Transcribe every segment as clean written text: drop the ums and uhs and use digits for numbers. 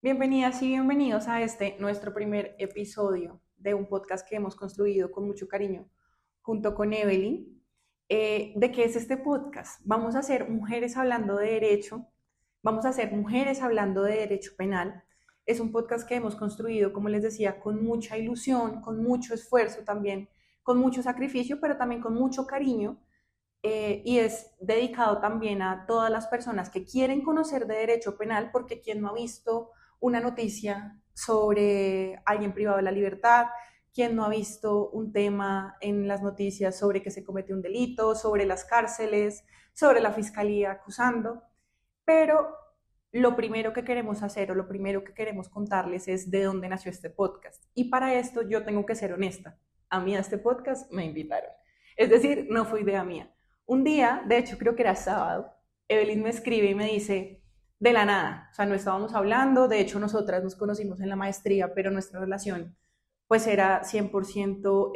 Bienvenidas y bienvenidos a este nuestro primer episodio de un podcast que hemos construido con mucho cariño junto con Evelyn. ¿De qué es este podcast? Vamos a ser mujeres hablando de derecho, vamos a ser mujeres hablando de derecho penal. Es un podcast que hemos construido, como les decía, con mucha ilusión, con mucho esfuerzo también, con mucho sacrificio, pero también con mucho cariño. Y es dedicado también a todas las personas que quieren conocer de derecho penal, porque quien no ha visto una noticia sobre alguien privado de la libertad, quien no ha visto un tema en las noticias sobre que se comete un delito, sobre las cárceles, sobre la fiscalía acusando, pero lo primero que queremos hacer o lo primero que queremos contarles es de dónde nació este podcast. Y para esto yo tengo que ser honesta. A mí a este podcast me invitaron. Es decir, no fue idea mía. Un día, de hecho creo que era sábado, Evelyn me escribe y me dice, de la nada, o sea, no estábamos hablando, de hecho nosotras nos conocimos en la maestría, pero nuestra relación pues era 100%,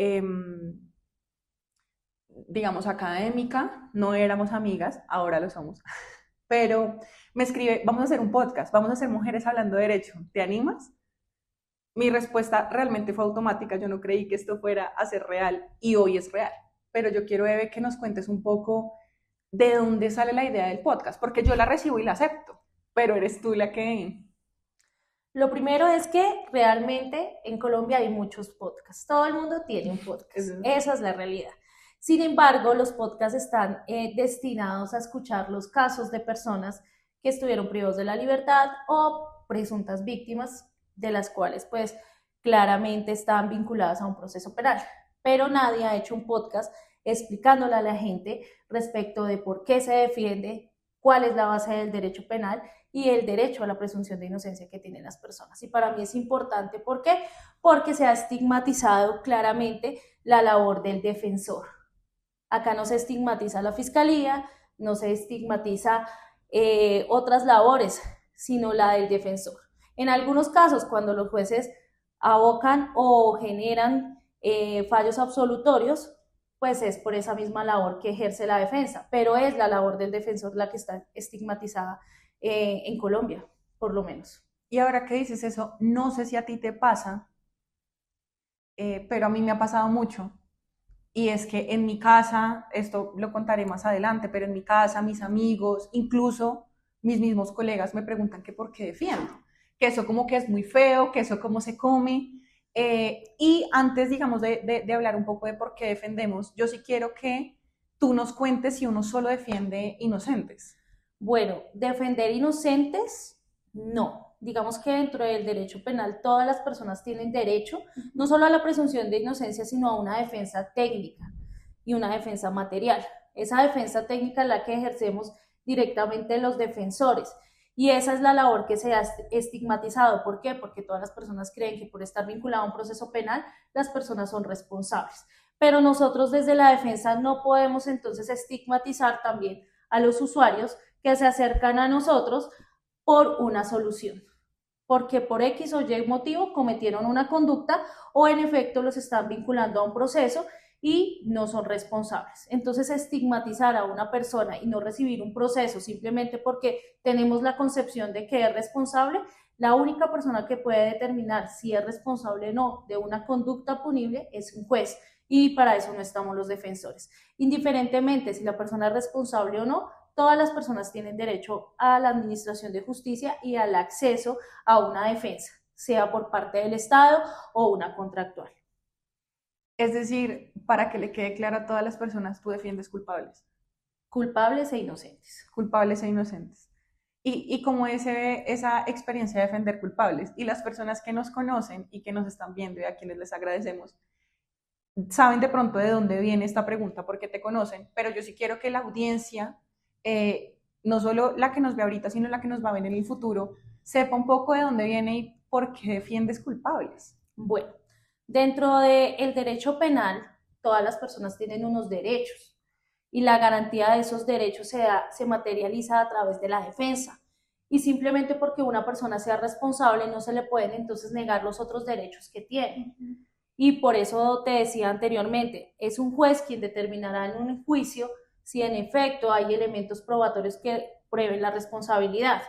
digamos, académica, no éramos amigas, ahora lo somos, pero me escribe, vamos a hacer un podcast, vamos a hacer mujeres hablando de derecho, ¿te animas? Mi respuesta realmente fue automática, yo no creí que esto fuera a ser real y hoy es real, pero yo quiero, Eve, que nos cuentes un poco de dónde sale la idea del podcast, porque yo la recibo y la acepto, pero eres tú la que... Lo primero es que realmente en Colombia hay muchos podcasts. Todo el mundo tiene un Es, podcast. Esa es la realidad. Sin embargo, los podcasts están destinados a escuchar los casos de personas que estuvieron privados de la libertad o presuntas víctimas de las cuales pues claramente están vinculadas a un proceso penal. Pero nadie ha hecho un podcast explicándole a la gente respecto de por qué se defiende, cuál es la base del derecho penal y el derecho a la presunción de inocencia que tienen las personas. Y para mí es importante, ¿por qué? Porque se ha estigmatizado claramente la labor del defensor. Acá no se estigmatiza la fiscalía, no se estigmatiza otras labores, sino la del defensor. En algunos casos, cuando los jueces abocan o generan fallos absolutorios, pues es por esa misma labor que ejerce la defensa, pero es la labor del defensor la que está estigmatizada en Colombia, por lo menos. y ahora que dices eso, no sé si a ti te pasa, pero a mí me ha pasado mucho. Y es que en mi casa, esto lo contaré más adelante, pero en mi casa, mis amigos, incluso mis mismos colegas me preguntan que por qué defiendo, que eso como que es muy feo, que eso cómo se come. Y antes, digamos, de hablar un poco de por qué defendemos, yo sí quiero que tú nos cuentes si uno solo defiende inocentes. Bueno, defender inocentes, no. Digamos que dentro del derecho penal todas las personas tienen derecho no solo a la presunción de inocencia, sino a una defensa técnica y una defensa material. Esa defensa técnica es la que ejercemos directamente los defensores. Y esa es la labor que se ha estigmatizado. ¿Por qué? Porque todas las personas creen que por estar vinculado a un proceso penal, las personas son responsables. Pero nosotros desde la defensa no podemos entonces estigmatizar también a los usuarios que se acercan a nosotros por una solución, porque por X o Y motivo cometieron una conducta o en efecto los están vinculando a un proceso y no son responsables. Entonces, estigmatizar a una persona y no recibir un proceso simplemente porque tenemos la concepción de que es responsable, la única persona que puede determinar si es responsable o no de una conducta punible es un juez. Y para eso no estamos los defensores. Indiferentemente si la persona es responsable o no, todas las personas tienen derecho a la administración de justicia y al acceso a una defensa, sea por parte del Estado o una contractual. Es decir, para que le quede claro a todas las personas, tú defiendes culpables, Culpables e inocentes. culpables e inocentes. Y cómo es esa experiencia de defender culpables. Y las personas que nos conocen y que nos están viendo y a quienes les agradecemos, saben de pronto de dónde viene esta pregunta porque te conocen, pero yo sí quiero que la audiencia, no solo la que nos ve ahorita, sino la que nos va a ver en el futuro, sepa un poco de dónde viene y por qué defiendes culpables. Bueno, dentro del derecho penal, todas las personas tienen unos derechos y la garantía de esos derechos se materializa a través de la defensa. Y simplemente porque una persona sea responsable no se le pueden entonces negar los otros derechos que tiene. Y por eso te decía anteriormente, es un juez quien determinará en un juicio si en efecto hay elementos probatorios que prueben la responsabilidad.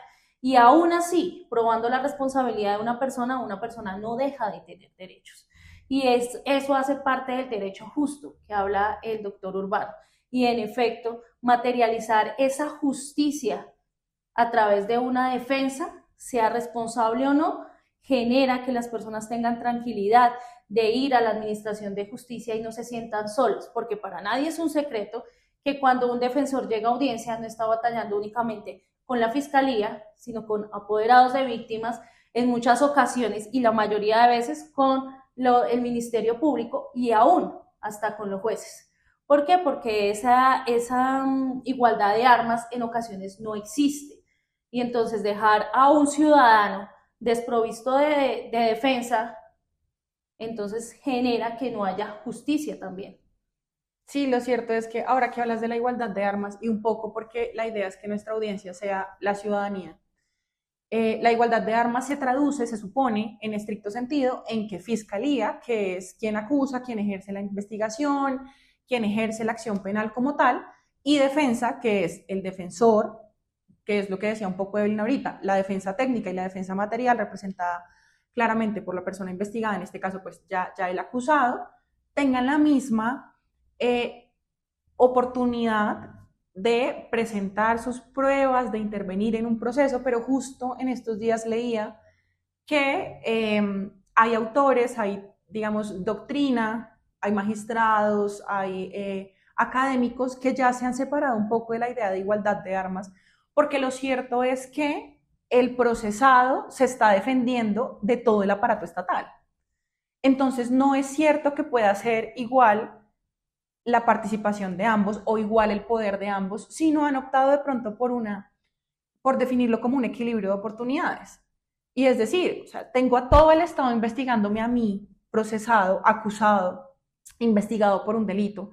y aún así, probando la responsabilidad de una persona no deja de tener derechos. Y eso hace parte del derecho justo que habla el doctor Urbano. Y en efecto, materializar esa justicia a través de una defensa, sea responsable o no, genera que las personas tengan tranquilidad de ir a la administración de justicia y no se sientan solos, porque para nadie es un secreto que cuando un defensor llega a audiencia no está batallando únicamente con la fiscalía, sino con apoderados de víctimas, en muchas ocasiones y la mayoría de veces con el Ministerio Público y aún hasta con los jueces. ¿Por qué? Porque esa igualdad de armas en ocasiones no existe. Y entonces dejar a un ciudadano desprovisto de defensa, entonces genera que no haya justicia también. Sí, lo cierto es que ahora que hablas de la igualdad de armas y un poco porque la idea es que nuestra audiencia sea la ciudadanía, la igualdad de armas se traduce, se supone, en estricto sentido, en que fiscalía, que es quien acusa, quien ejerce la investigación, quien ejerce la acción penal como tal, y defensa, que es el defensor, que es lo que decía un poco Evelyn ahorita, la defensa técnica y la defensa material representada claramente por la persona investigada, en este caso pues ya el acusado, tengan la misma oportunidad de presentar sus pruebas, de intervenir en un proceso, pero justo en estos días leía que hay autores, hay, digamos, doctrina, hay magistrados, hay académicos que ya se han separado un poco de la idea de igualdad de armas, porque lo cierto es que el procesado se está defendiendo de todo el aparato estatal. Entonces, no es cierto que pueda ser igual la participación de ambos o igual el poder de ambos, sino han optado de pronto por definirlo como un equilibrio de oportunidades. Y es decir, o sea, tengo a todo el Estado investigándome a mí, procesado, acusado, investigado por un delito,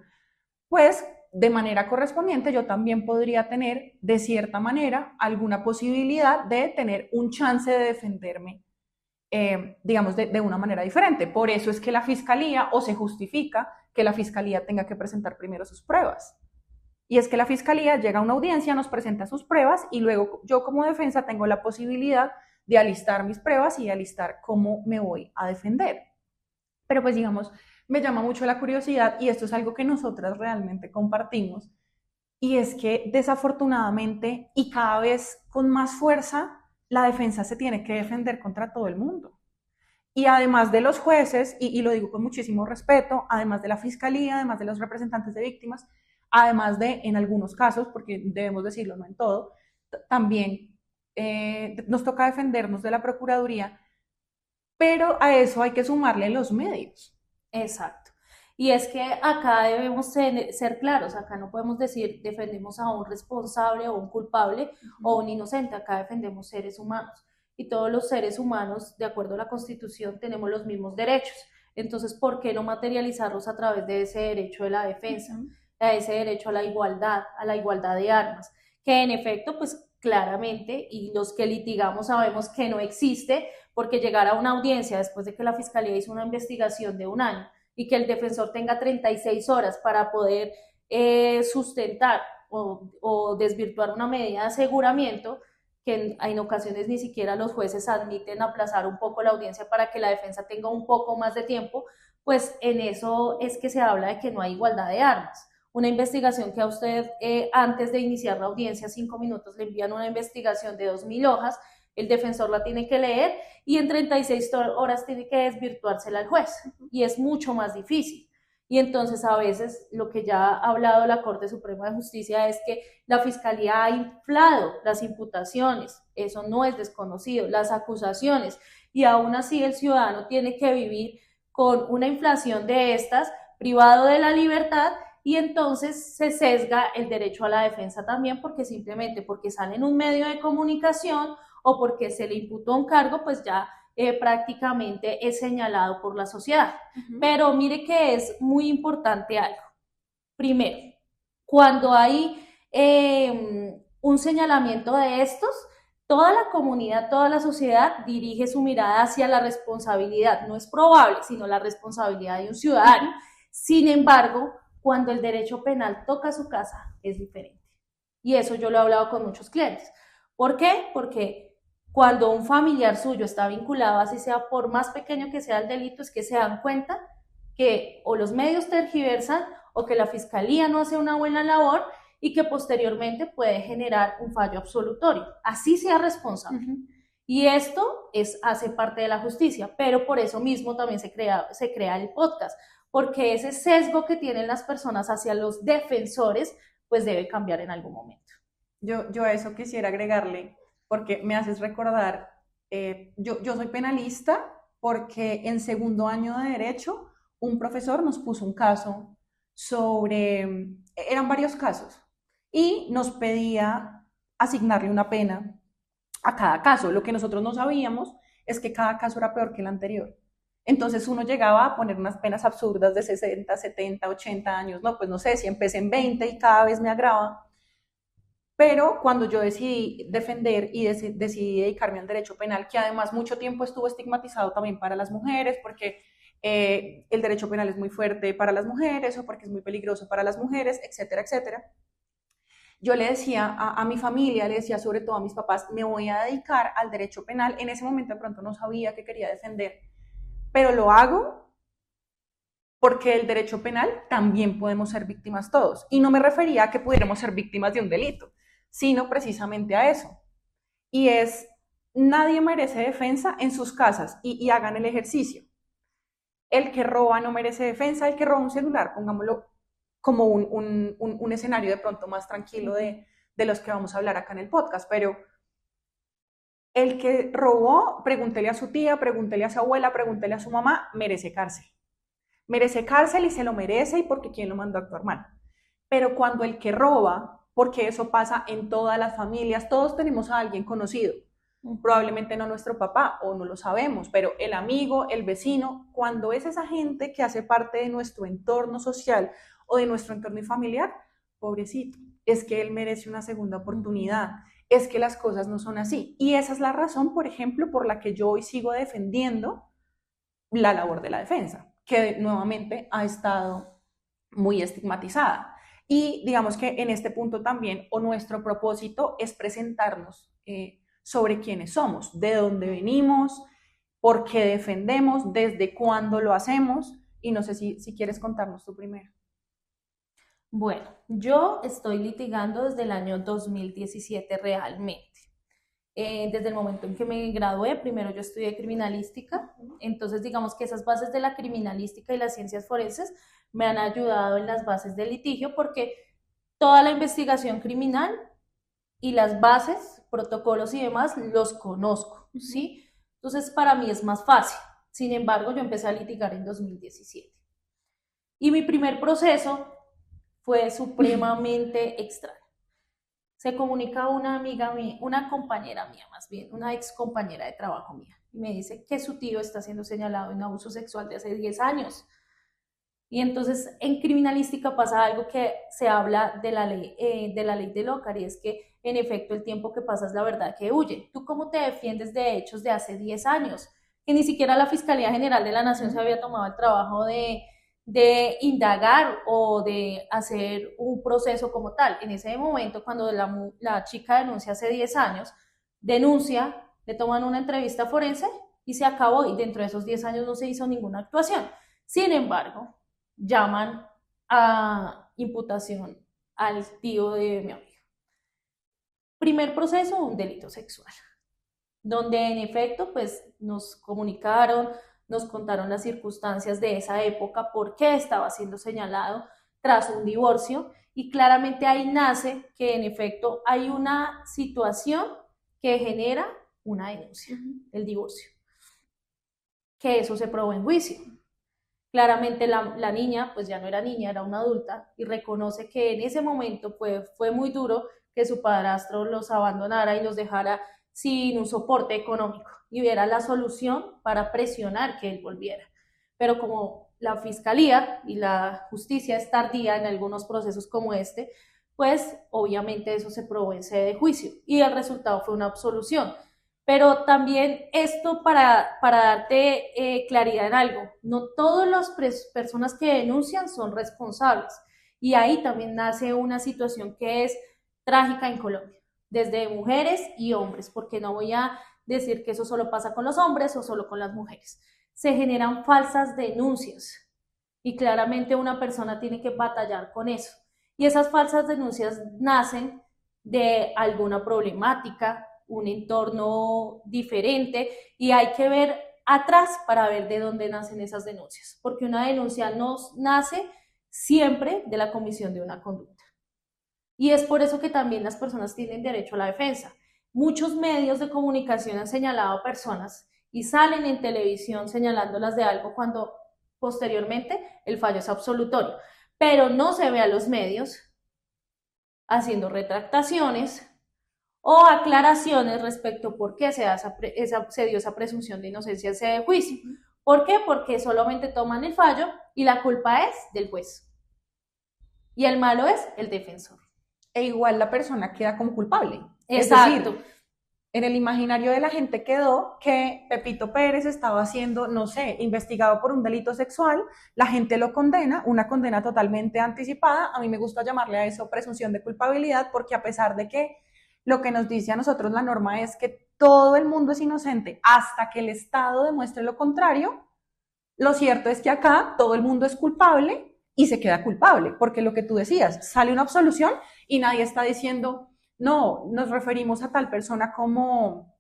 pues de manera correspondiente yo también podría tener, de cierta manera, alguna posibilidad de tener un chance de defenderme, digamos, de una manera diferente. Por eso es que la fiscalía, o se justifica que la fiscalía tenga que presentar primero sus pruebas. Y es que la fiscalía llega a una audiencia, nos presenta sus pruebas y luego yo como defensa tengo la posibilidad de alistar mis pruebas y de alistar cómo me voy a defender. Pero pues digamos, me llama mucho la curiosidad y esto es algo que nosotras realmente compartimos, y es que desafortunadamente y cada vez con más fuerza, la defensa se tiene que defender contra todo el mundo. Y además de los jueces, y lo digo con muchísimo respeto, además de la fiscalía, además de los representantes de víctimas, además de, en algunos casos, porque debemos decirlo, no en todo, también nos toca defendernos de la Procuraduría, pero a eso hay que sumarle los medios. Exacto. Y es que acá debemos ser claros, acá no podemos decir defendemos a un responsable o un culpable o un inocente, acá defendemos seres humanos. Y todos los seres humanos, de acuerdo a la Constitución, tenemos los mismos derechos. Entonces, ¿por qué no materializarlos a través de ese derecho de la defensa, a ese derecho a la igualdad de armas? Que en efecto, pues claramente, y los que litigamos sabemos que no existe, porque llegar a una audiencia después de que la Fiscalía hizo una investigación de un año y que el defensor tenga 36 horas para poder sustentar o desvirtuar una medida de aseguramiento, que en ocasiones ni siquiera los jueces admiten aplazar un poco la audiencia para que la defensa tenga un poco más de tiempo, pues en eso es que se habla de que no hay igualdad de armas. Una investigación que a usted antes de iniciar la audiencia, 5 minutos, le envían una investigación de 2.000 hojas, el defensor la tiene que leer y en 36 horas tiene que desvirtuársela al juez, y es mucho más difícil. Y entonces a veces lo que ya ha hablado la Corte Suprema de Justicia es que la Fiscalía ha inflado las imputaciones, eso no es desconocido, las acusaciones, y aún así el ciudadano tiene que vivir con una inflación de estas, privado de la libertad, y entonces se sesga el derecho a la defensa también, porque simplemente porque sale en un medio de comunicación o porque se le imputó un cargo, pues ya prácticamente es señalado por la sociedad. Pero mire que es muy importante algo. Primero, cuando hay un señalamiento de estos, toda la comunidad, toda la sociedad dirige su mirada hacia la responsabilidad. No es probable, sino la responsabilidad de un ciudadano. Sin embargo, cuando el derecho penal toca su casa, es diferente. Y eso yo lo he hablado con muchos clientes. ¿Por qué? Porque cuando un familiar suyo está vinculado, así sea por más pequeño que sea el delito, es que se dan cuenta que o los medios tergiversan o que la fiscalía no hace una buena labor y que posteriormente puede generar un fallo absolutorio, así sea responsable. Y esto hace parte de la justicia, pero por eso mismo también se crea el podcast, porque ese sesgo que tienen las personas hacia los defensores, pues debe cambiar en algún momento. Yo a eso quisiera agregarle, porque me haces recordar, yo soy penalista porque en segundo año de Derecho un profesor nos puso un caso eran varios casos, y nos pedía asignarle una pena a cada caso. Lo que nosotros no sabíamos es que cada caso era peor que el anterior. Entonces uno llegaba a poner unas penas absurdas de 60, 70, 80 años, no, pues no sé, si empecé en 20 y cada vez me agrava. Pero cuando yo decidí defender y decidí dedicarme al derecho penal, que además mucho tiempo estuvo estigmatizado también para las mujeres, porque el derecho penal es muy fuerte para las mujeres o porque es muy peligroso para las mujeres, etcétera, etcétera. Yo le decía a mi familia, le decía sobre todo a mis papás, me voy a dedicar al derecho penal. En ese momento de pronto no sabía que quería defender, pero lo hago porque el derecho penal también podemos ser víctimas todos. Y no me refería a que pudiéramos ser víctimas de un delito, sino precisamente a eso. Y es, nadie merece defensa en sus casas, y hagan el ejercicio. El que roba no merece defensa, el que roba un celular, pongámoslo como un escenario de pronto más tranquilo de los que vamos a hablar acá en el podcast, pero el que robó, pregúntele a su tía, pregúntele a su abuela, pregúntele a su mamá, merece cárcel. Merece cárcel y se lo merece, y porque quién lo mandó a actuar mal. Pero cuando el que roba, porque eso pasa en todas las familias, todos tenemos a alguien conocido, probablemente no nuestro papá o no lo sabemos, pero el amigo, el vecino, cuando es esa gente que hace parte de nuestro entorno social o de nuestro entorno familiar, pobrecito, es que él merece una segunda oportunidad, es que las cosas no son así. Y esa es la razón, por ejemplo, por la que yo hoy sigo defendiendo la labor de la defensa, que nuevamente ha estado muy estigmatizada. Y digamos que en este punto también, o nuestro propósito es presentarnos sobre quiénes somos, de dónde venimos, por qué defendemos, desde cuándo lo hacemos, y no sé si quieres contarnos tú primero. Bueno, yo estoy litigando desde el año 2017 realmente. Desde el momento en que me gradué, primero yo estudié criminalística, entonces digamos que esas bases de la criminalística y las ciencias forenses me han ayudado en las bases del litigio, porque toda la investigación criminal y las bases, protocolos y demás los conozco, ¿sí? Entonces para mí es más fácil. Sin embargo, yo empecé a litigar en 2017. Y mi primer proceso fue supremamente extraño. Se comunica una amiga mía, una compañera mía más bien, una ex compañera de trabajo mía, y me dice que su tío está siendo señalado en abuso sexual de hace 10 años. Y entonces en criminalística pasa algo que se habla de la ley de Locar, y es que en efecto el tiempo que pasa es la verdad que huye. ¿Tú cómo te defiendes de hechos de hace 10 años? Que ni siquiera la Fiscalía General de la Nación se había tomado el trabajo de indagar o de hacer un proceso como tal. En ese momento, cuando la chica denuncia hace 10 años, denuncia, le toman una entrevista forense y se acabó, y dentro de esos 10 años no se hizo ninguna actuación. Sin embargo, llaman a imputación al tío de mi amigo. Primer proceso, un delito sexual, donde en efecto pues nos comunicaron, nos contaron las circunstancias de esa época, por qué estaba siendo señalado tras un divorcio, y claramente ahí nace que en efecto hay una situación que genera una denuncia, el divorcio, que eso se probó en juicio. Claramente la niña pues ya no era niña, era una adulta, y reconoce que en ese momento fue muy duro que su padrastro los abandonara y los dejara sin un soporte económico, y viera la solución para presionar que él volviera. Pero como la fiscalía y la justicia es tardía en algunos procesos como este, pues obviamente eso se probó en sede de juicio y el resultado fue una absolución. Pero también esto para darte claridad en algo, no todas las personas que denuncian son responsables, y ahí también nace una situación que es trágica en Colombia, desde mujeres y hombres, porque no voy a decir que eso solo pasa con los hombres o solo con las mujeres. Se generan falsas denuncias y claramente una persona tiene que batallar con eso. Y esas falsas denuncias nacen de alguna problemática, un entorno diferente, y hay que ver atrás para ver de dónde nacen esas denuncias, porque una denuncia no nace siempre de la comisión de una conducta. Y es por eso que también las personas tienen derecho a la defensa. Muchos medios de comunicación han señalado a personas y salen en televisión señalándolas de algo cuando posteriormente el fallo es absolutorio, pero no se ve a los medios haciendo retractaciones o aclaraciones respecto a por qué se dio esa presunción de inocencia en sede de juicio. ¿Por qué? Porque solamente toman el fallo y la culpa es del juez. Y el malo es el defensor. E igual la persona queda como culpable. Exacto. Es decir, en el imaginario de la gente quedó que Pepito Pérez estaba siendo, no sé, investigado por un delito sexual, la gente lo condena, una condena totalmente anticipada. A mí me gusta llamarle a eso presunción de culpabilidad, porque a pesar de que lo que nos dice a nosotros la norma es que todo el mundo es inocente hasta que el Estado demuestre lo contrario, lo cierto es que acá todo el mundo es culpable y se queda culpable, porque lo que tú decías, sale una absolución y nadie está diciendo, no, nos referimos a tal persona como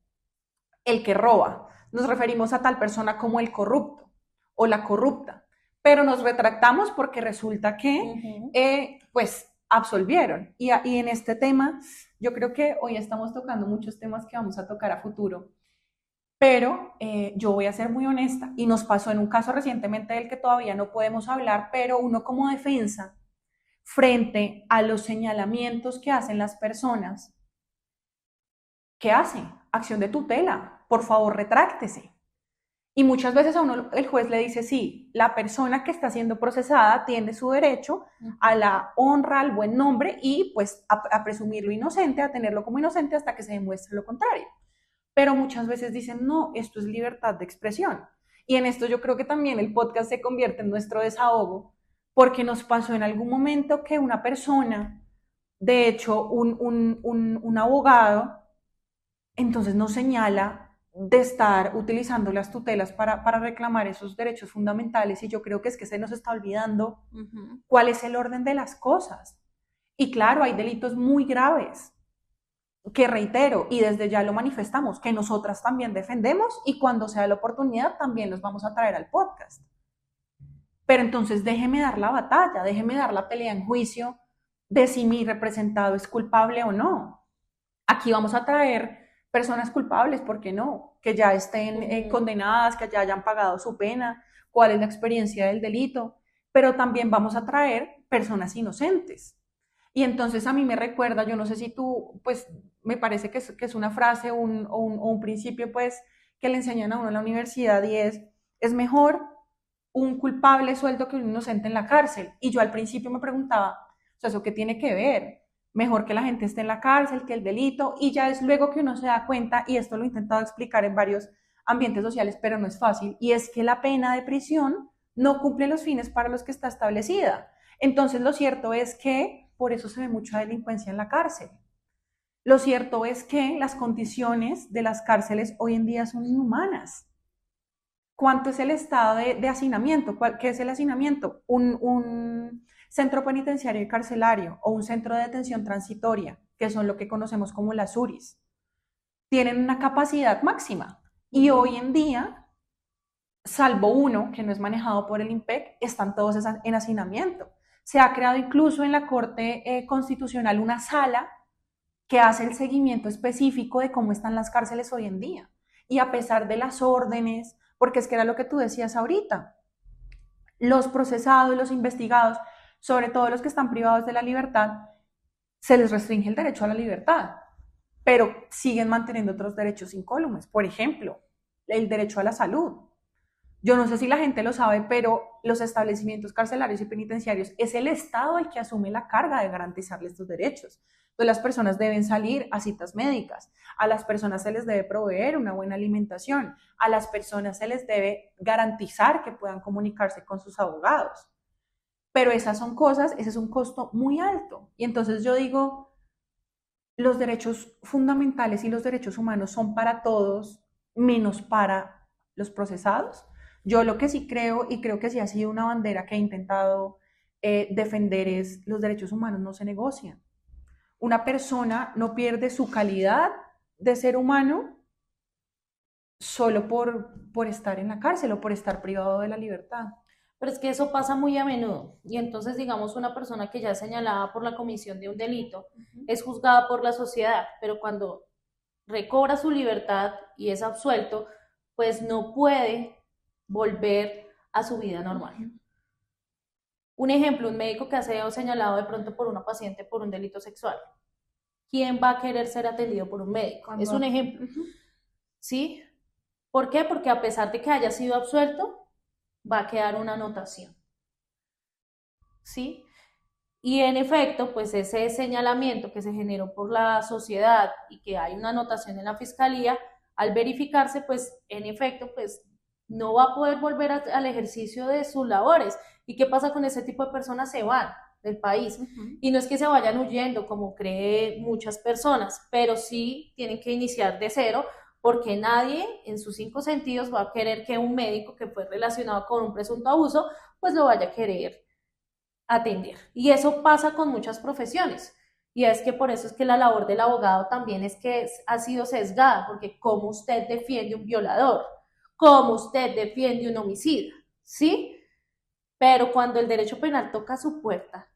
el que roba, nos referimos a tal persona como el corrupto o la corrupta, pero nos retractamos porque resulta que, pues, absolvieron. Y en este tema, yo creo que hoy estamos tocando muchos temas que vamos a tocar a futuro, pero yo voy a ser muy honesta, y nos pasó en un caso recientemente del que todavía no podemos hablar, pero uno como defensa, frente a los señalamientos que hacen las personas, ¿qué hacen? Acción de tutela, por favor retráctese. Y muchas veces a uno el juez le dice, sí, la persona que está siendo procesada tiene su derecho a la honra, al buen nombre y pues a presumirlo inocente, a tenerlo como inocente hasta que se demuestre lo contrario. Pero muchas veces dicen, no, esto es libertad de expresión. Y en esto yo creo que también el podcast se convierte en nuestro desahogo, porque nos pasó en algún momento que una persona, de hecho un abogado, entonces nos señala de estar utilizando las tutelas para reclamar esos derechos fundamentales, y yo creo que es que se nos está olvidando cuál es el orden de las cosas. Y claro, hay delitos muy graves, que reitero, y desde ya lo manifestamos, que nosotras también defendemos, y cuando sea la oportunidad también los vamos a traer al podcast. Pero entonces déjeme dar la batalla, déjeme dar la pelea en juicio de si mi representado es culpable o no. Aquí vamos a traer personas culpables, ¿por qué no? Que ya estén condenadas, que ya hayan pagado su pena, cuál es la experiencia del delito, pero también vamos a traer personas inocentes. Y entonces a mí me recuerda, yo no sé si tú, pues me parece que es una frase o un principio, pues, que le enseñan a uno en la universidad, y es mejor un culpable suelto que un inocente en la cárcel. Y yo al principio me preguntaba, o sea, ¿eso qué tiene que ver? Mejor que la gente esté en la cárcel que el delito, y ya es luego que uno se da cuenta, y esto lo he intentado explicar en varios ambientes sociales, pero no es fácil, y es que la pena de prisión no cumple los fines para los que está establecida. Entonces lo cierto es que por eso se ve mucha delincuencia en la cárcel. Lo cierto es que las condiciones de las cárceles hoy en día son inhumanas. ¿Cuánto es el estado de hacinamiento? ¿Qué es el hacinamiento? Un centro penitenciario y carcelario o un centro de detención transitoria, que son lo que conocemos como las URIs, tienen una capacidad máxima, y hoy en día, salvo uno que no es manejado por el IMPEC, están todos en hacinamiento. Se ha creado incluso en la Corte Constitucional una sala que hace el seguimiento específico de cómo están las cárceles hoy en día. Y a pesar de las órdenes, porque es que era lo que tú decías ahorita, los procesados, los investigados, sobre todo los que están privados de la libertad, se les restringe el derecho a la libertad, pero siguen manteniendo otros derechos incólumes. Por ejemplo, el derecho a la salud. Yo no sé si la gente lo sabe, pero los establecimientos carcelarios y penitenciarios es el Estado el que asume la carga de garantizarles estos derechos. Entonces las personas deben salir a citas médicas, a las personas se les debe proveer una buena alimentación, a las personas se les debe garantizar que puedan comunicarse con sus abogados. Pero esas son cosas, ese es un costo muy alto. Y entonces yo digo, los derechos fundamentales y los derechos humanos son para todos, menos para los procesados. Yo lo que sí creo, y creo que sí ha sido una bandera que he intentado defender, es los derechos humanos no se negocian. Una persona no pierde su calidad de ser humano solo por estar en la cárcel o por estar privado de la libertad. Pero es que eso pasa muy a menudo. Y entonces, digamos, una persona que ya es señalada por la comisión de un delito es juzgada por la sociedad, pero cuando recobra su libertad y es absuelto, pues no puede volver a su vida normal. Un ejemplo, un médico que ha sido señalado de pronto por una paciente por un delito sexual. ¿Quién va a querer ser atendido por un médico? Es un ejemplo. ¿Sí? ¿Por qué? Porque a pesar de que haya sido absuelto, va a quedar una anotación. ¿Sí? Y en efecto, pues ese señalamiento que se generó por la sociedad y que hay una anotación en la fiscalía, al verificarse, pues en efecto, pues no va a poder volver al ejercicio de sus labores. ¿Y qué pasa con ese tipo de personas? Se van del país. Y no es que se vayan huyendo, como creen muchas personas, pero sí tienen que iniciar de cero, porque nadie en sus 5 sentidos va a querer que un médico que fue relacionado con un presunto abuso, pues lo vaya a querer atender. Y eso pasa con muchas profesiones. Y es que por eso es que la labor del abogado también es que ha sido sesgada, porque ¿cómo usted defiende un violador? ¿Cómo usted defiende un homicida? ¿Sí? Pero cuando el derecho penal toca su puerta,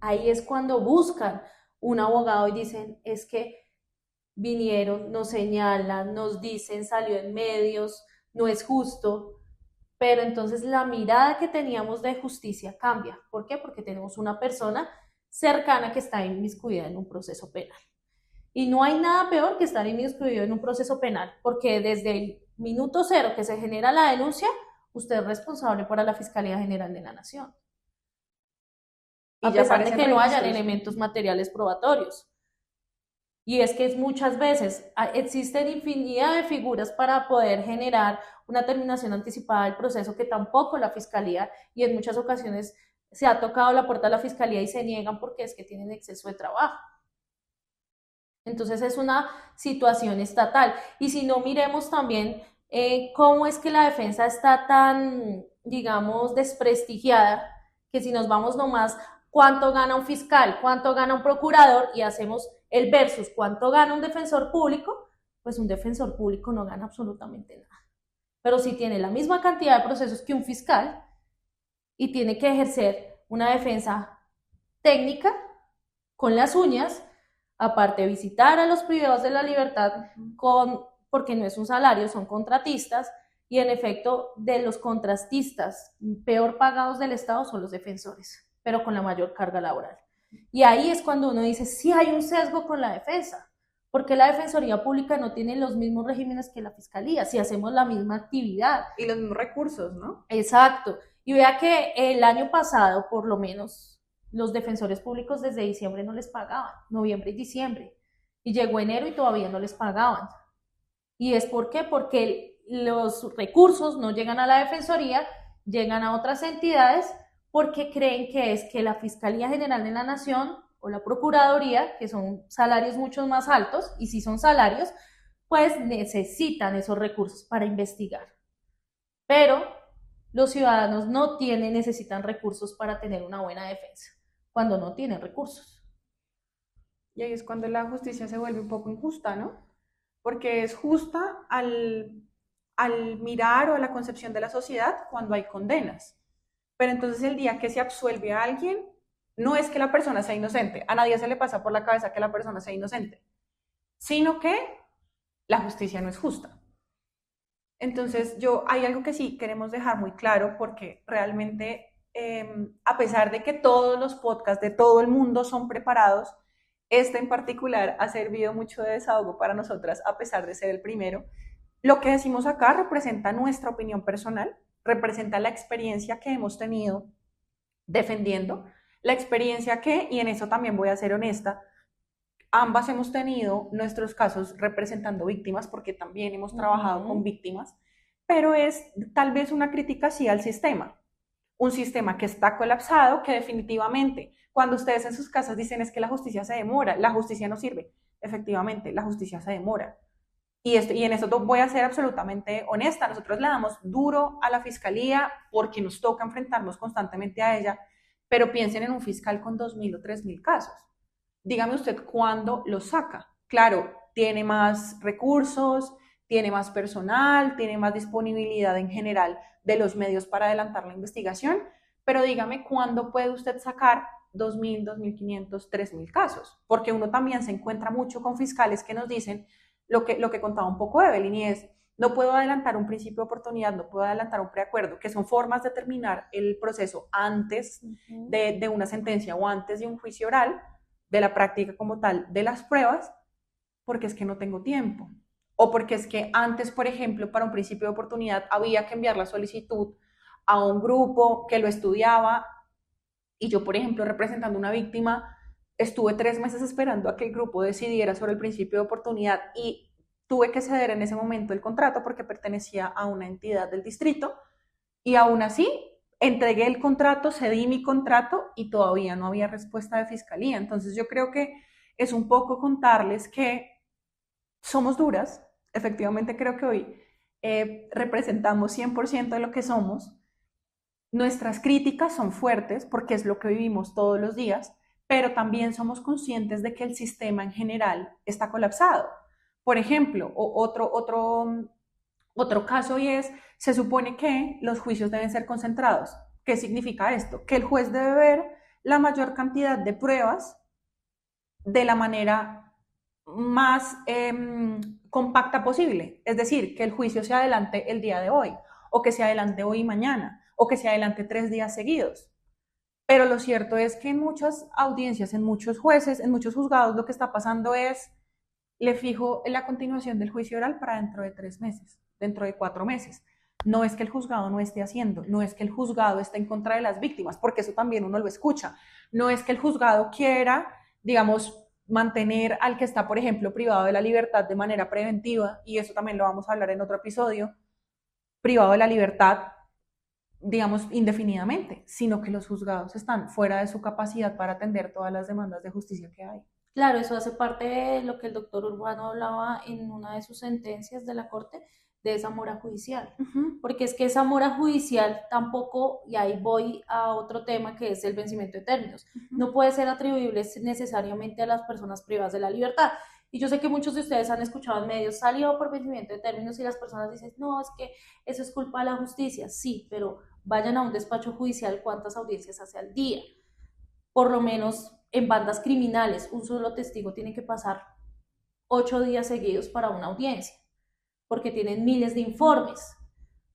ahí es cuando buscan un abogado y dicen, es que vinieron, nos señalan, nos dicen, salió en medios, no es justo. Pero entonces la mirada que teníamos de justicia cambia. ¿Por qué? Porque tenemos una persona cercana que está inmiscuida en un proceso penal. Y no hay nada peor que estar inmiscuido en un proceso penal, porque desde el minuto cero que se genera la denuncia, usted es responsable para la Fiscalía General de la Nación. A pesar de que no hayan elementos materiales probatorios. Y es que muchas veces existen infinidad de figuras para poder generar una terminación anticipada del proceso que tampoco la Fiscalía, y en muchas ocasiones se ha tocado la puerta de la Fiscalía y se niegan porque es que tienen exceso de trabajo. Entonces es una situación estatal. Y si no, miremos también cómo es que la defensa está tan, digamos, desprestigiada, que si nos vamos nomás cuánto gana un fiscal, cuánto gana un procurador y hacemos el versus cuánto gana un defensor público, pues un defensor público no gana absolutamente nada. Pero si tiene la misma cantidad de procesos que un fiscal y tiene que ejercer una defensa técnica con las uñas, aparte de visitar a los privados de la libertad porque no es un salario, son contratistas, y en efecto de los contratistas peor pagados del Estado son los defensores, pero con la mayor carga laboral. Y ahí es cuando uno dice, sí hay un sesgo con la defensa, porque la Defensoría Pública no tiene los mismos regímenes que la Fiscalía, si hacemos la misma actividad. Y los mismos recursos, ¿no? Exacto. Y vea que el año pasado, por lo menos, los defensores públicos desde diciembre no les pagaban, noviembre y diciembre. Y llegó enero y todavía no les pagaban. ¿Y es por qué? Porque los recursos no llegan a la Defensoría, llegan a otras entidades, porque creen que es que la Fiscalía General de la Nación o la Procuraduría, que son salarios mucho más altos, y si son salarios, pues necesitan esos recursos para investigar. Pero los ciudadanos no necesitan recursos para tener una buena defensa, cuando no tienen recursos. Y ahí es cuando la justicia se vuelve un poco injusta, ¿no? Porque es justa al mirar o a la concepción de la sociedad cuando hay condenas. Pero entonces el día que se absuelve a alguien, no es que la persona sea inocente, a nadie se le pasa por la cabeza que la persona sea inocente, sino que la justicia no es justa. Entonces hay algo que sí queremos dejar muy claro, porque realmente, a pesar de que todos los podcasts de todo el mundo son preparados, este en particular ha servido mucho de desahogo para nosotras, a pesar de ser el primero. Lo que decimos acá representa nuestra opinión personal, representa la experiencia que hemos tenido defendiendo, la experiencia que, y en eso también voy a ser honesta, ambas hemos tenido nuestros casos representando víctimas, porque también hemos trabajado con víctimas, pero es tal vez una crítica sí al sistema, un sistema que está colapsado, que definitivamente, cuando ustedes en sus casas dicen es que la justicia se demora, la justicia no sirve, efectivamente, la justicia se demora. y en esto voy a ser absolutamente honesta, nosotros le damos duro a la fiscalía porque nos toca enfrentarnos constantemente a ella, pero piensen en un fiscal con 2.000 o 3.000 casos. Dígame usted cuándo lo saca. Claro, tiene más recursos, tiene más personal, tiene más disponibilidad en general de los medios para adelantar la investigación, pero dígame cuándo puede usted sacar 2.000, 2.500, 3.000 casos, porque uno también se encuentra mucho con fiscales que nos dicen lo que contaba un poco Evelyn, y es, no puedo adelantar un principio de oportunidad, no puedo adelantar un preacuerdo, que son formas de terminar el proceso antes de una sentencia o antes de un juicio oral, de la práctica como tal de las pruebas, porque es que no tengo tiempo. O porque es que antes, por ejemplo, para un principio de oportunidad había que enviar la solicitud a un grupo que lo estudiaba y yo, por ejemplo, representando una víctima, estuve 3 meses esperando a que el grupo decidiera sobre el principio de oportunidad y tuve que ceder en ese momento el contrato porque pertenecía a una entidad del distrito y aún así entregué el contrato, cedí mi contrato y todavía no había respuesta de fiscalía. Entonces yo creo que es un poco contarles que somos duras, efectivamente creo que hoy representamos 100% de lo que somos. Nuestras críticas son fuertes porque es lo que vivimos todos los días, pero también somos conscientes de que el sistema en general está colapsado. Por ejemplo, otro caso y es, se supone que los juicios deben ser concentrados. ¿Qué significa esto? Que el juez debe ver la mayor cantidad de pruebas de la manera más compacta posible. Es decir, que el juicio se adelante el día de hoy, o que se adelante hoy y mañana, o que se adelante 3 días seguidos. Pero lo cierto es que en muchas audiencias, en muchos jueces, en muchos juzgados, lo que está pasando es, le fijo la continuación del juicio oral para dentro de 3 meses, dentro de 4 meses. No es que el juzgado no esté haciendo, no es que el juzgado esté en contra de las víctimas, porque eso también uno lo escucha. No es que el juzgado quiera, digamos, mantener al que está, por ejemplo, privado de la libertad de manera preventiva, y eso también lo vamos a hablar en otro episodio, privado de la libertad, digamos, indefinidamente, sino que los juzgados están fuera de su capacidad para atender todas las demandas de justicia que hay. Claro, eso hace parte de lo que el doctor Urbano hablaba en una de sus sentencias de la Corte, de esa mora judicial. Porque es que esa mora judicial tampoco, y ahí voy a otro tema que es el vencimiento de términos, no puede ser atribuible necesariamente a las personas privadas de la libertad. Y yo sé que muchos de ustedes han escuchado en medios, salió por vencimiento de términos y las personas dicen, no, es que eso es culpa de la justicia. Sí, pero vayan a un despacho judicial, ¿cuántas audiencias hace al día? Por lo menos en bandas criminales, un solo testigo tiene que pasar 8 días seguidos para una audiencia, porque tienen miles de informes.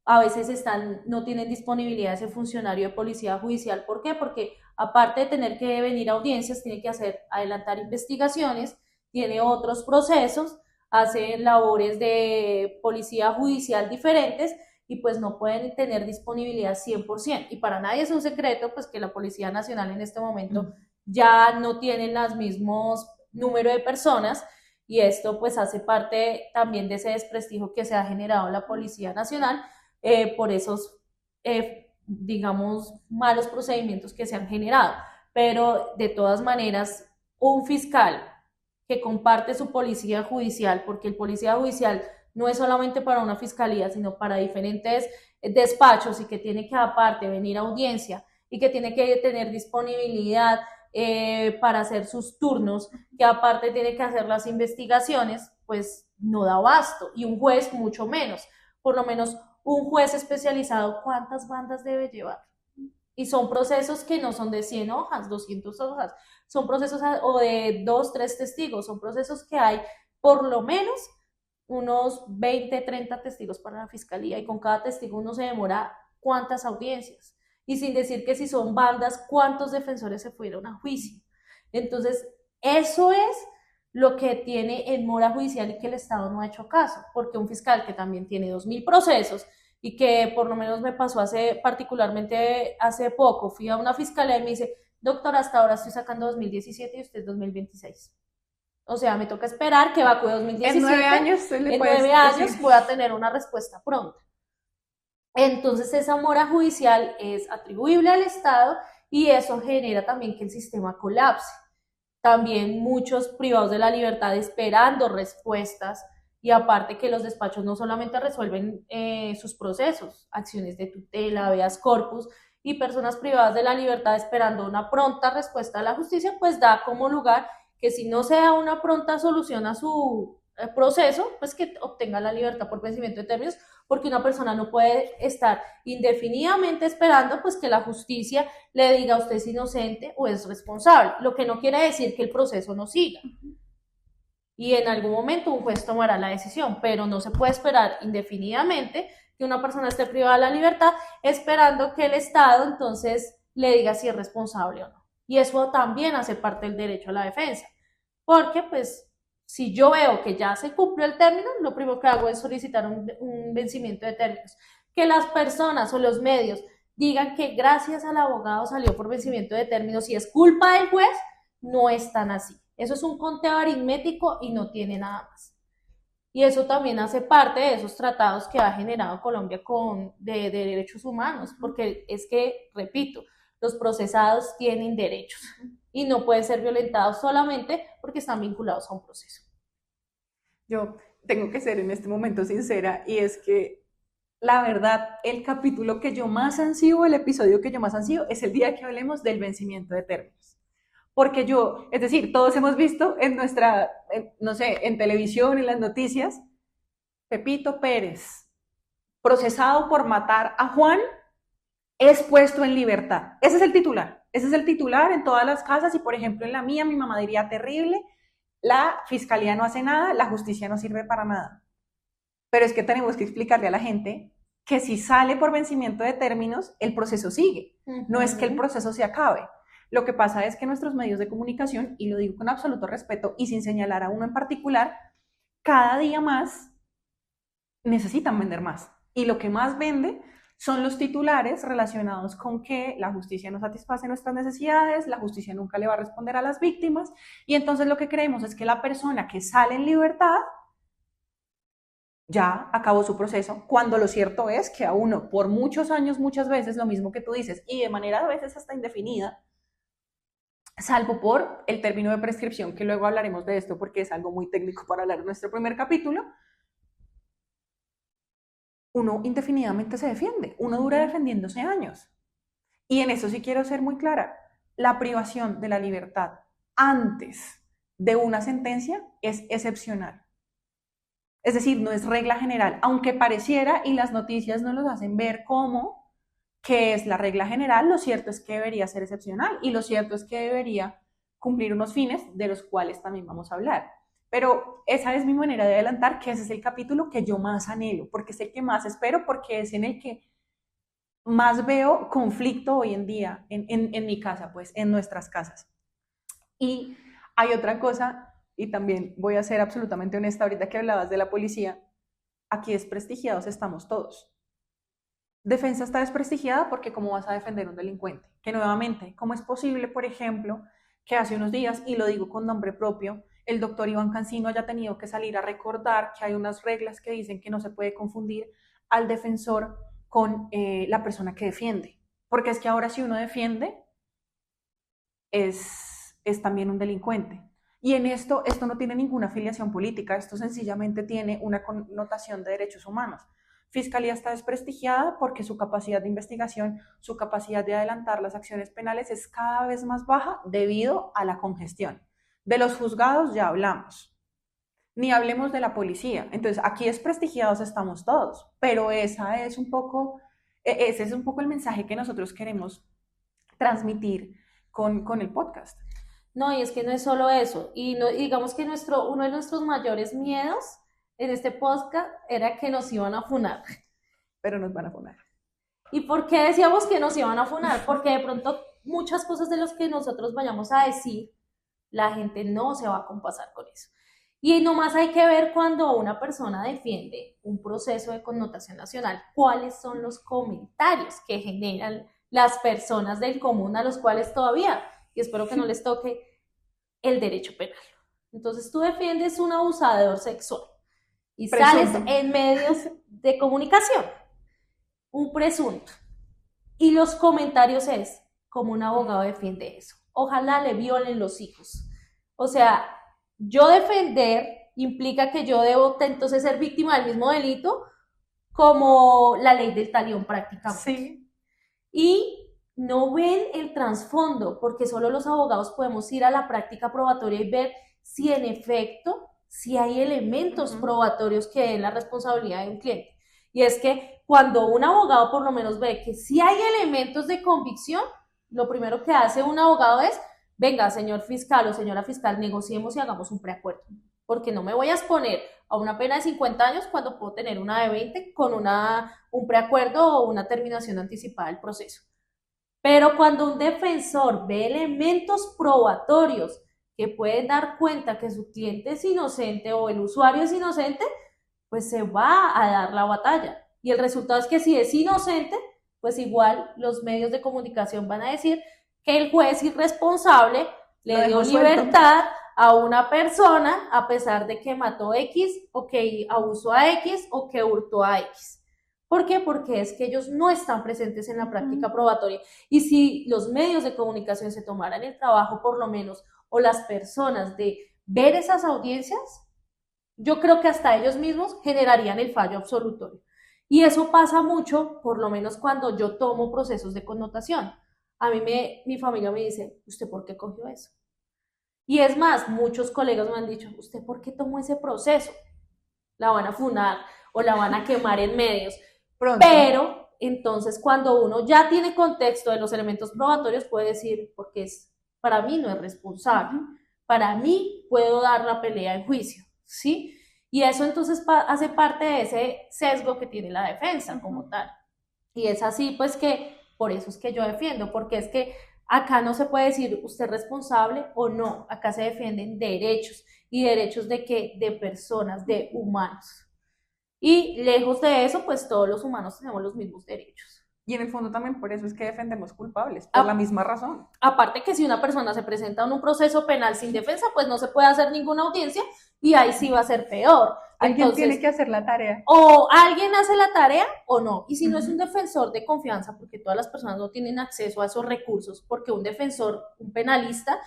A veces no tienen disponibilidad ese funcionario de policía judicial. ¿Por qué? Porque aparte de tener que venir a audiencias, tiene que adelantar investigaciones, tiene otros procesos, hace labores de policía judicial diferentes y pues no pueden tener disponibilidad 100%. Y para nadie es un secreto pues que la Policía Nacional en este momento ya no tiene los mismos número de personas y esto pues hace parte también de ese desprestigio que se ha generado en la Policía Nacional por esos, digamos, malos procedimientos que se han generado. Pero de todas maneras, un fiscal que comparte su policía judicial, porque el policía judicial no es solamente para una fiscalía, sino para diferentes despachos y que tiene que aparte venir a audiencia y que tiene que tener disponibilidad para hacer sus turnos, que aparte tiene que hacer las investigaciones, pues no da abasto. Y un juez mucho menos. Por lo menos un juez especializado, ¿cuántas bandas debe llevar? Y son procesos que no son de 100 hojas, 200 hojas, son procesos o de 2, 3 testigos, son procesos que hay por lo menos unos 20, 30 testigos para la fiscalía y con cada testigo uno se demora cuántas audiencias. Y sin decir que si son bandas, cuántos defensores se fueron a juicio. Entonces, eso es lo que tiene en mora judicial y que el Estado no ha hecho caso, porque un fiscal que también tiene 2.000 procesos y que por lo menos me pasó particularmente hace poco, fui a una fiscalía y me dice, doctora, hasta ahora estoy sacando 2017 y usted 2026. O sea, me toca esperar que evacúe 2017. En 9 años, en 9 años voy a tener una respuesta pronta. Entonces, esa mora judicial es atribuible al Estado y eso genera también que el sistema colapse. También muchos privados de la libertad esperando respuestas Y aparte que los despachos no solamente resuelven sus procesos, acciones de tutela, habeas corpus, y personas privadas de la libertad esperando una pronta respuesta de la justicia, pues da como lugar que si no se da una pronta solución a su proceso, pues que obtenga la libertad por vencimiento de términos, porque una persona no puede estar indefinidamente esperando pues que la justicia le diga a usted es inocente o es responsable, lo que no quiere decir que el proceso no siga. Y en algún momento un juez tomará la decisión, pero no se puede esperar indefinidamente que una persona esté privada de la libertad esperando que el Estado entonces le diga si es responsable o no. Y eso también hace parte del derecho a la defensa, porque pues si yo veo que ya se cumplió el término, lo primero que hago es solicitar un vencimiento de términos. Que las personas o los medios digan que gracias al abogado salió por vencimiento de términos y es culpa del juez, no es tan así. Eso es un conteo aritmético y no tiene nada más. Y eso también hace parte de esos tratados que ha generado Colombia de derechos humanos, porque es que, repito, los procesados tienen derechos y no pueden ser violentados solamente porque están vinculados a un proceso. Yo tengo que ser en este momento sincera, y es que la verdad, el capítulo que yo más ansío, el episodio que yo más ansío, es el día que hablemos del vencimiento de términos. Porque es decir, todos hemos visto no sé, en televisión, en las noticias, Pepito Pérez, procesado por matar a Juan, es puesto en libertad. Ese es el titular. Ese es el titular en todas las casas, y por ejemplo en la mía, mi mamá diría terrible, la fiscalía no hace nada, la justicia no sirve para nada. Pero es que tenemos que explicarle a la gente que si sale por vencimiento de términos, el proceso sigue. No es que el proceso se acabe. Lo que pasa es que nuestros medios de comunicación, y lo digo con absoluto respeto y sin señalar a uno en particular, cada día más necesitan vender más. Y lo que más vende son los titulares relacionados con que la justicia no satisface nuestras necesidades, la justicia nunca le va a responder a las víctimas, y entonces lo que creemos es que la persona que sale en libertad ya acabó su proceso, cuando lo cierto es que a uno por muchos años, muchas veces, lo mismo que tú dices, y de manera a veces hasta indefinida, salvo por el término de prescripción, que luego hablaremos de esto porque es algo muy técnico para hablar en nuestro primer capítulo, uno indefinidamente se defiende, uno dura defendiéndose años. Y en eso sí quiero ser muy clara, la privación de la libertad antes de una sentencia es excepcional. Es decir, no es regla general, aunque pareciera, y las noticias nos lo hacen ver como que es la regla general, lo cierto es que debería ser excepcional, y lo cierto es que debería cumplir unos fines de los cuales también vamos a hablar. Pero esa es mi manera de adelantar que ese es el capítulo que yo más anhelo, porque es el que más espero, porque es en el que más veo conflicto hoy en día en mi casa, pues en nuestras casas. Y hay otra cosa, y también voy a ser absolutamente honesta, ahorita que hablabas de la policía, aquí desprestigiados estamos todos. Defensa está desprestigiada porque ¿cómo vas a defender a un delincuente? Que nuevamente, ¿cómo es posible, por ejemplo, que hace unos días, y lo digo con nombre propio, el doctor Iván Cancino haya tenido que salir a recordar que hay unas reglas que dicen que no se puede confundir al defensor con la persona que defiende? Porque es que ahora si uno defiende, es también un delincuente. Y en esto no tiene ninguna afiliación política, esto sencillamente tiene una connotación de derechos humanos. Fiscalía está desprestigiada porque su capacidad de investigación, su capacidad de adelantar las acciones penales es cada vez más baja debido a la congestión. De los juzgados ya hablamos, ni hablemos de la policía. Entonces aquí desprestigiados estamos todos, pero ese es un poco el mensaje que nosotros queremos transmitir con el podcast. No, y es que no es solo eso, y digamos que uno de nuestros mayores miedos en este podcast era que nos iban a funar. Pero nos van a funar. ¿Y por qué decíamos que nos iban a funar? Porque de pronto muchas cosas de las que nosotros vayamos a decir, la gente no se va a compasar con eso. Y nomás hay que ver cuando una persona defiende un proceso de connotación nacional, cuáles son los comentarios que generan las personas del común a los cuales todavía, y espero que no les toque, el derecho penal. Entonces tú defiendes un abusador sexual y sales en medios de comunicación, un presunto, y los comentarios es, como un abogado defiende eso, ojalá le violen los hijos. O sea, yo defender implica que yo debo entonces ser víctima del mismo delito, como la ley del talión prácticamente. Sí. Y no ven el trasfondo, porque solo los abogados podemos ir a la práctica probatoria y ver si en efecto, si hay elementos probatorios que den la responsabilidad de un cliente. Y es que cuando un abogado por lo menos ve que si hay elementos de convicción, lo primero que hace un abogado es, venga, señor fiscal o señora fiscal, negociemos y hagamos un preacuerdo, porque no me voy a exponer a una pena de 50 años cuando puedo tener una de 20 con un preacuerdo o una terminación anticipada del proceso. Pero cuando un defensor ve elementos probatorios que pueden dar cuenta que su cliente es inocente o el usuario es inocente, pues se va a dar la batalla. Y el resultado es que si es inocente, pues igual los medios de comunicación van a decir que el juez irresponsable le dio libertad a una persona a pesar de que mató X o que abusó a X o que hurtó a X. ¿Por qué? Porque es que ellos no están presentes en la práctica probatoria. Y si los medios de comunicación se tomaran el trabajo, por lo menos, o las personas de ver esas audiencias, yo creo que hasta ellos mismos generarían el fallo absolutorio. Y eso pasa mucho, por lo menos cuando yo tomo procesos de connotación. A mí mi familia me dice, ¿usted por qué cogió eso? Y es más, muchos colegas me han dicho, ¿usted por qué tomó ese proceso? La van a funar o la van a quemar en medios. Pronto. Pero entonces cuando uno ya tiene contexto de los elementos probatorios puede decir, porque para mí no es responsable, para mí puedo dar la pelea en juicio, ¿sí? Y eso entonces hace parte de ese sesgo que tiene la defensa como tal. Y es así pues que, por eso es que yo defiendo, porque es que acá no se puede decir usted es responsable o no, acá se defienden derechos, y derechos de qué, de personas, de humanos. Y lejos de eso, pues todos los humanos tenemos los mismos derechos. Y en el fondo también por eso es que defendemos culpables, por la misma razón. Aparte que si una persona se presenta en un proceso penal sin defensa, pues no se puede hacer ninguna audiencia y ahí sí va a ser peor. Alguien tiene que hacer la tarea. O alguien hace la tarea o no. Y si no es un defensor de confianza, porque todas las personas no tienen acceso a esos recursos, porque un defensor, un penalista,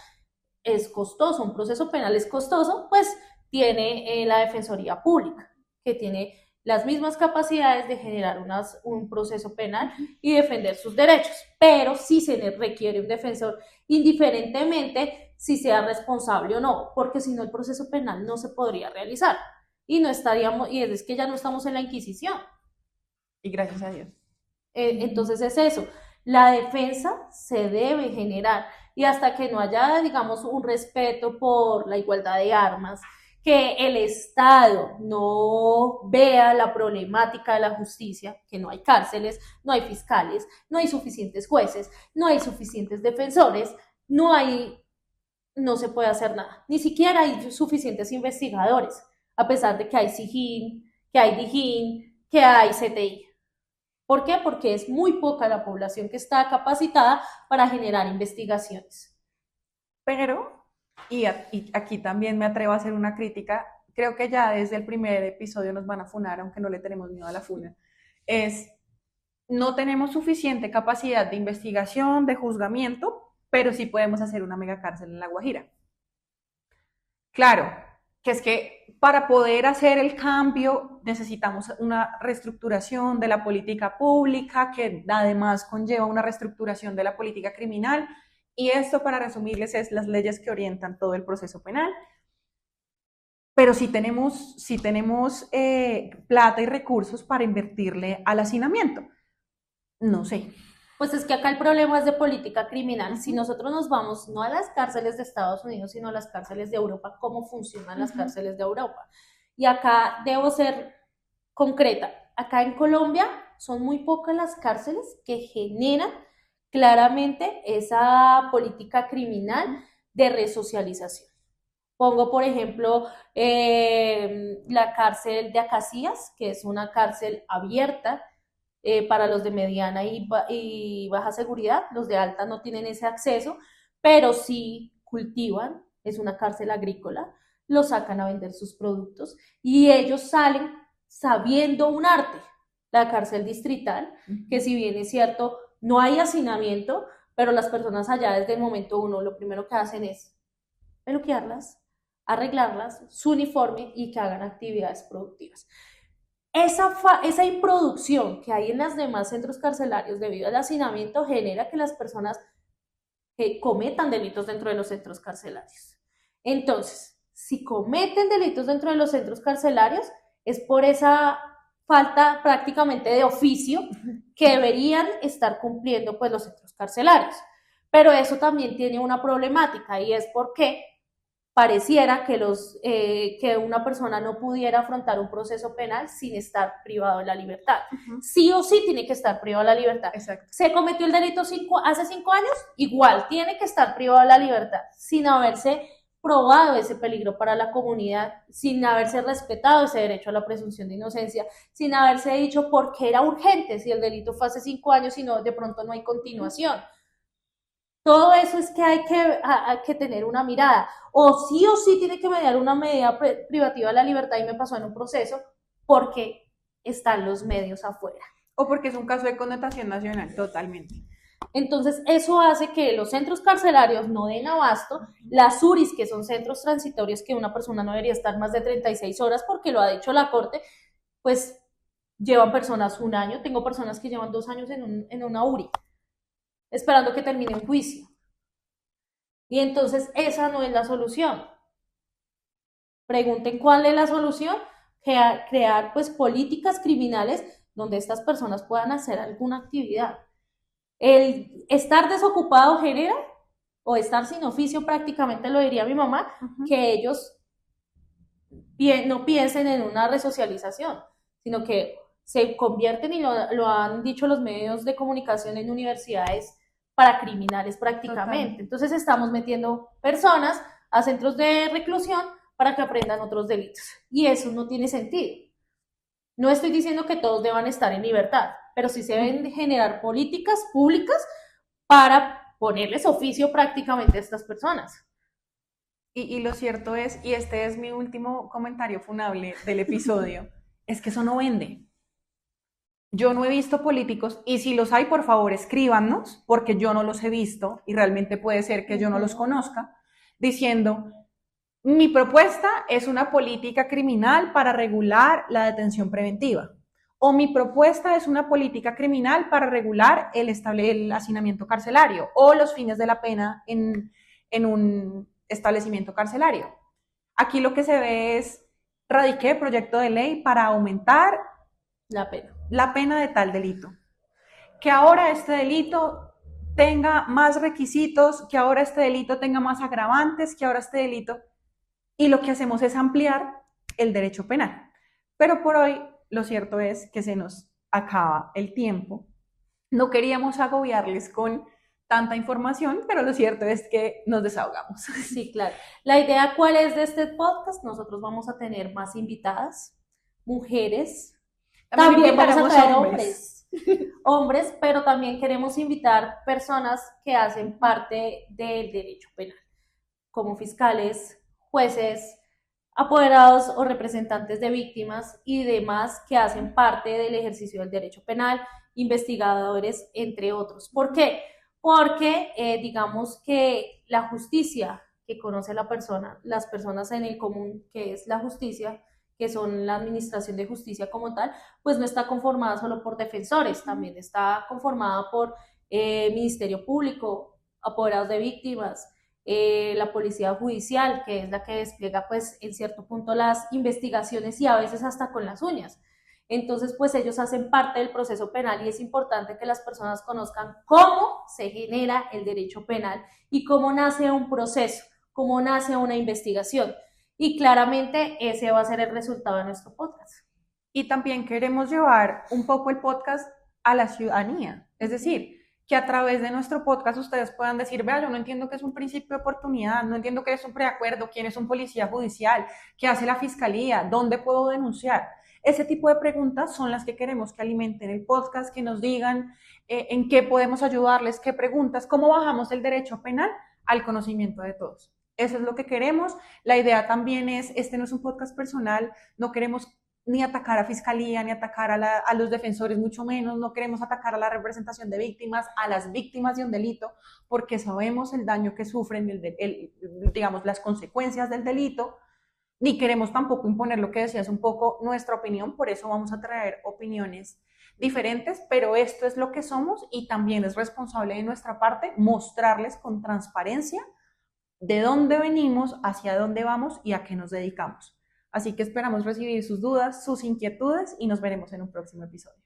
es costoso, un proceso penal es costoso, pues tiene la Defensoría Pública, que tiene las mismas capacidades de generar un proceso penal y defender sus derechos, pero sí se le requiere un defensor, indiferentemente si sea responsable o no, porque si no el proceso penal no se podría realizar y no estaríamos, y es que ya no estamos en la Inquisición. Y gracias a Dios. Entonces es eso, la defensa se debe generar y hasta que no haya, digamos, un respeto por la igualdad de armas, que el Estado no vea la problemática de la justicia, que no hay cárceles, no hay fiscales, no hay suficientes jueces, no hay suficientes defensores, no se puede hacer nada. Ni siquiera hay suficientes investigadores, a pesar de que hay SIJIN, que hay DIJÍN, que hay CTI. ¿Por qué? Porque es muy poca la población que está capacitada para generar investigaciones. Pero, y aquí también me atrevo a hacer una crítica, creo que ya desde el primer episodio nos van a funar, aunque no le tenemos miedo a la funa, no tenemos suficiente capacidad de investigación, de juzgamiento, pero sí podemos hacer una mega cárcel en La Guajira. Claro, que es que para poder hacer el cambio necesitamos una reestructuración de la política pública, que además conlleva una reestructuración de la política criminal, y esto, para resumirles, es las leyes que orientan todo el proceso penal. Pero sí tenemos plata y recursos para invertirle al hacinamiento. No sé. Pues es que acá el problema es de política criminal. Si nosotros nos vamos no a las cárceles de Estados Unidos, sino a las cárceles de Europa, ¿cómo funcionan las cárceles de Europa? Y acá debo ser concreta. Acá en Colombia son muy pocas las cárceles que generan claramente esa política criminal de resocialización. Pongo, por ejemplo, la cárcel de Acacías, que es una cárcel abierta, para los de mediana y baja seguridad. Los de alta no tienen ese acceso, pero sí cultivan, es una cárcel agrícola, lo sacan a vender sus productos y ellos salen sabiendo un arte. La cárcel distrital, que si bien es cierto, no hay hacinamiento, pero las personas allá desde el momento uno lo primero que hacen es bloquearlas, arreglarlas, su uniforme y que hagan actividades productivas. Esa improducción que hay en los demás centros carcelarios debido al hacinamiento genera que las personas cometan delitos dentro de los centros carcelarios. Entonces, si cometen delitos dentro de los centros carcelarios, es por esa falta prácticamente de oficio que deberían estar cumpliendo pues los centros carcelarios. Pero eso también tiene una problemática y es porque pareciera que una persona no pudiera afrontar un proceso penal sin estar privado de la libertad. Sí o sí tiene que estar privado de la libertad. Exacto. Se cometió el delito hace 5 años, igual tiene que estar privado de la libertad, sin haberse probado ese peligro para la comunidad, sin haberse respetado ese derecho a la presunción de inocencia, sin haberse dicho por qué era urgente si el delito fue hace 5 años y no, de pronto no hay continuación. Todo eso es que hay que tener una mirada. O sí tiene que mediar una medida privativa de la libertad y me pasó en un proceso porque están los medios afuera. O porque es un caso de connotación nacional, totalmente. Entonces, eso hace que los centros carcelarios no den abasto, las URIs, que son centros transitorios que una persona no debería estar más de 36 horas porque lo ha dicho la Corte, pues llevan personas 1 año. Tengo personas que llevan 2 años en una URI, esperando que termine un juicio. Y entonces esa no es la solución. Pregunten cuál es la solución. Crear pues políticas criminales donde estas personas puedan hacer alguna actividad. El estar desocupado genera, o estar sin oficio prácticamente, lo diría mi mamá, que ellos no piensen en una resocialización, sino que se convierten, y lo han dicho los medios de comunicación, en universidades para criminales prácticamente. Total. Entonces estamos metiendo personas a centros de reclusión para que aprendan otros delitos. Y eso no tiene sentido. No estoy diciendo que todos deban estar en libertad, pero sí se deben generar políticas públicas para ponerles oficio prácticamente a estas personas. Y lo cierto es, y este es mi último comentario funable del episodio, es que eso no vende. Yo no he visto políticos, y si los hay, por favor, escríbanos, porque yo no los he visto, y realmente puede ser que yo no los conozca, diciendo, mi propuesta es una política criminal para regular la detención preventiva, o mi propuesta es una política criminal para regular el hacinamiento carcelario, o los fines de la pena en un establecimiento carcelario. Aquí lo que se ve es, radiqué proyecto de ley para aumentar la pena de tal delito. Que ahora este delito tenga más requisitos, que ahora este delito tenga más agravantes, que ahora este delito... Y lo que hacemos es ampliar el derecho penal. Pero por hoy lo cierto es que se nos acaba el tiempo. No queríamos agobiarles con tanta información, pero lo cierto es que nos desahogamos. Sí, claro. La idea, ¿cuál es de este podcast? Nosotros vamos a tener más invitadas, mujeres. También vamos a traer hombres, pero también queremos invitar personas que hacen parte del derecho penal, como fiscales, jueces, apoderados o representantes de víctimas y demás que hacen parte del ejercicio del derecho penal, investigadores, entre otros. ¿Por qué? Porque digamos que la justicia que conoce las personas en el común, que es la justicia, que son la administración de justicia como tal, pues no está conformada solo por defensores, también está conformada por Ministerio Público, apoderados de víctimas, la policía judicial, que es la que despliega pues en cierto punto las investigaciones y a veces hasta con las uñas. Entonces pues ellos hacen parte del proceso penal y es importante que las personas conozcan cómo se genera el derecho penal y cómo nace un proceso, cómo nace una investigación. Y claramente ese va a ser el resultado de nuestro podcast. Y también queremos llevar un poco el podcast a la ciudadanía, es decir, que a través de nuestro podcast ustedes puedan decir, vea, yo no entiendo qué es un principio de oportunidad, no entiendo qué es un preacuerdo, quién es un policía judicial, qué hace la fiscalía, dónde puedo denunciar. Ese tipo de preguntas son las que queremos que alimenten el podcast, que nos digan en qué podemos ayudarles, qué preguntas, cómo bajamos el derecho penal al conocimiento de todos. Eso es lo que queremos. La idea también es, este no es un podcast personal, no queremos ni atacar a fiscalía, ni atacar a los defensores, mucho menos. No queremos atacar a la representación de víctimas, a las víctimas de un delito, porque sabemos el daño que sufren, digamos, las consecuencias del delito, ni queremos tampoco imponer lo que decías un poco, nuestra opinión. Por eso vamos a traer opiniones diferentes, pero esto es lo que somos y también es responsable de nuestra parte mostrarles con transparencia de dónde venimos, hacia dónde vamos y a qué nos dedicamos. Así que esperamos recibir sus dudas, sus inquietudes y nos veremos en un próximo episodio.